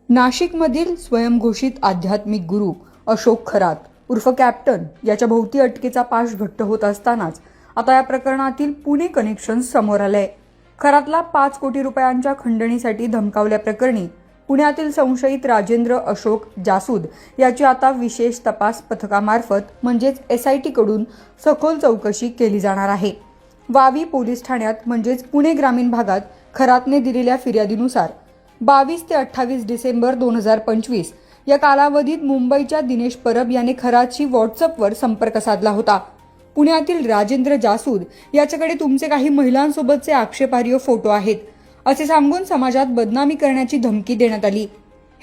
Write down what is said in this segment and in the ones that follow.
नाशिकमधील स्वयंघोषित आध्यात्मिक गुरु अशोक खरात उर्फ कॅप्टन याच्या भोवती अटकेचा पाश घट्ट होत असतानाच आता या प्रकरणातील पुणे कनेक्शन समोर आलंय. खरातला 5 कोटी रुपयांच्या खंडणीसाठी धमकावल्याप्रकरणी पुण्यातील संशयित राजेंद्र अशोक जासूद याची आता विशेष तपास पथकामार्फत म्हणजेच SIT कडून सखोल चौकशी केली जाणार आहे. वावी पोलीस ठाण्यात म्हणजेच पुणे ग्रामीण भागात खरातने दिलेल्या फिर्यादीनुसार 22 ते 28 डिसेंबर 2025 या कालावधीत मुंबईच्या दिनेश परब याने खरातशी व्हॉट्सअपवर संपर्क साधला होता. पुण्यातील राजेंद्र जासूद याच्याकडे तुमचे काही महिलांसोबतचे आक्षेपार्ह फोटो आहेत असे सांगून समाजात बदनामी करण्याची धमकी देण्यात आली.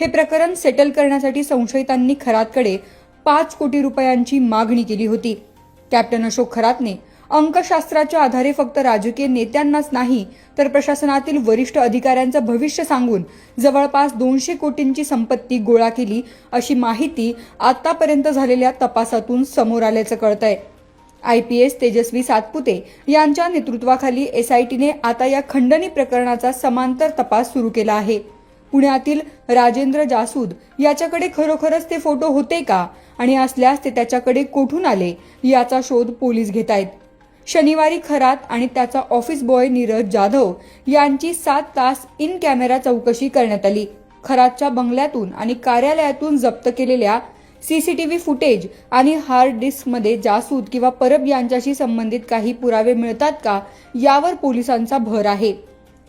हे प्रकरण सेटल करण्यासाठी संशयितांनी खरातकडे 5 कोटी रुपयांची मागणी केली होती. कॅप्टन अशोक खरातने अंकशास्त्राच्या आधारे फक्त राजकीय नेत्यांनाच नाही तर प्रशासनातील वरिष्ठ अधिकाऱ्यांचं भविष्य सांगून जवळपास 200 कोटींची संपत्ती गोळा केली अशी माहिती आतापर्यंत झालेल्या तपासातून समोर आल्याचं कळतंय. IPS तेजस्वी सातपुते यांच्या नेतृत्वाखाली SITने आता या खंडणी प्रकरणाचा समांतर तपास सुरू केला आहे. पुण्यातील राजेंद्र जासूद याच्याकडे खरोखरच ते फोटो होते का आणि असल्यास ते त्याच्याकडे कुठून आले याचा शोध पोलीस घेत आहेत. शनिवारी खरात आणि त्याचा ऑफिस बॉय नीरज जाधव यांची 7 तास इन कॅमेरा चौकशी करण्यात आली. खरातच्या बंगल्यातून आणि कार्यालयातून जप्त केलेल्या CCTV फुटेज आणि हार्ड डिस्कमध्ये जासूद किंवा परब यांच्याशी संबंधित काही पुरावे मिळतात का यावर पोलिसांचा भर आहे.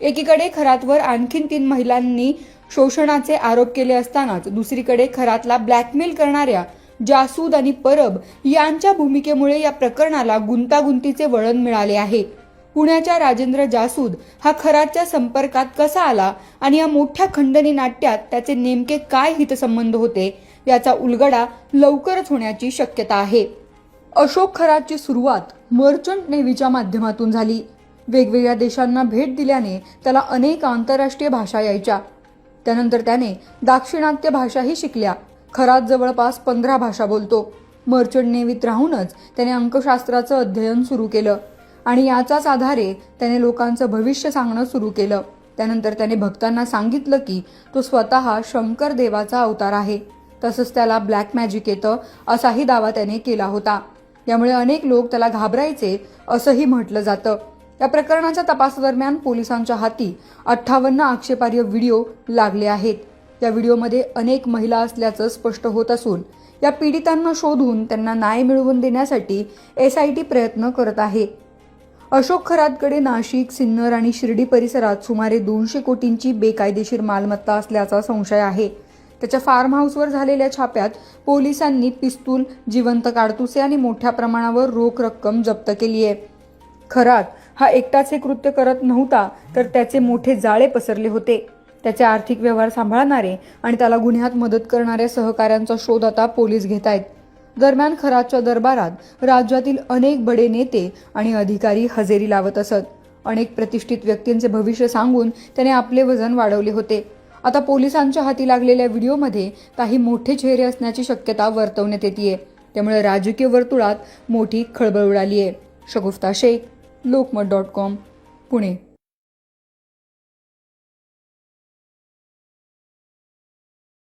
एकीकडे खरातवर आणखीन 3 महिलांनी शोषणाचे आरोप केले असतानाच दुसरीकडे खरातला ब्लॅकमेल करणाऱ्या जासूद आणि परब यांच्या भूमिकेमुळे या प्रकरणाला गुंतागुंतीचे वळण मिळाले आहे. पुण्याच्या राजेंद्र जासूद हा खरातच्या संपर्कात कसा आला आणि या मोठ्या खंडणी नाट्यात त्याचे नेमके काय हितसंबंध होते याचा उलगडा लवकरच होण्याची शक्यता आहे. अशोक खरातची सुरुवात मर्चंट नेव्हीच्या माध्यमातून झाली. वेगवेगळ्या देशांना भेट दिल्याने त्याला अनेक आंतरराष्ट्रीय भाषा यायच्या. त्यानंतर त्याने दाक्षिणात्य भाषाही शिकल्या. खरात जवळपास 15 भाषा बोलतो. मर्चंट नेव्हीत राहूनच त्याने अंकशास्त्राचं अध्ययन सुरू केलं आणि याचाच आधारे त्याने लोकांचं भविष्य सांगणं सुरू केलं. त्यानंतर त्याने भक्तांना सांगितलं की तो स्वतः शंकर देवाचा अवतार आहे. तसंच त्याला ब्लॅक मॅजिक येतं असाही दावा त्याने केला होता. यामुळे अनेक लोक त्याला घाबरायचे असंही म्हटलं जातं. या प्रकरणाच्या तपासादरम्यान पोलिसांच्या हाती 58 आक्षेपार्ह व्हिडिओ लागले आहेत. या व्हिडिओमध्ये अनेक महिला असल्याचं स्पष्ट होत असून या पीडितांना शोधून त्यांना न्याय मिळवून देण्यासाठी SIT प्रयत्न करत आहे. अशोक खरातकडे नाशिक, सिन्नर आणि शिर्डी परिसरात सुमारे 200 कोटींची बेकायदेशीर मालमत्ता असल्याचा संशय आहे. त्याच्या फार्म हाऊसवर झालेल्या छाप्यात पोलिसांनी पिस्तूल, जिवंत काडतुसे आणि मोठ्या प्रमाणावर रोख रक्कम जप्त केली आहे. खरात हा एकटाच हे कृत्य करत नव्हता तर त्याचे मोठे जाळे पसरले होते. त्याचे आर्थिक व्यवहार सांभाळणारे आणि त्याला गुन्ह्यात मदत करणाऱ्या सहकाऱ्यांचा शोध आता पोलीस घेत आहेत. दरम्यान खरातच्या दरबारात राज्यातील अनेक बडे नेते आणि अधिकारी हजेरी लावत असत. अनेक प्रतिष्ठित व्यक्तींचे भविष्य सांगून त्याने आपले वजन वाढवले होते. आता पोलिसांच्या हाती लागलेल्या व्हिडिओमध्ये काही मोठे चेहरे असण्याची शक्यता वर्तवण्यात येते. त्यामुळे राजकीय वर्तुळात मोठी खळबळ उडाली आहे. शगुफ्ता शेख, लोकमत.com, पुणे.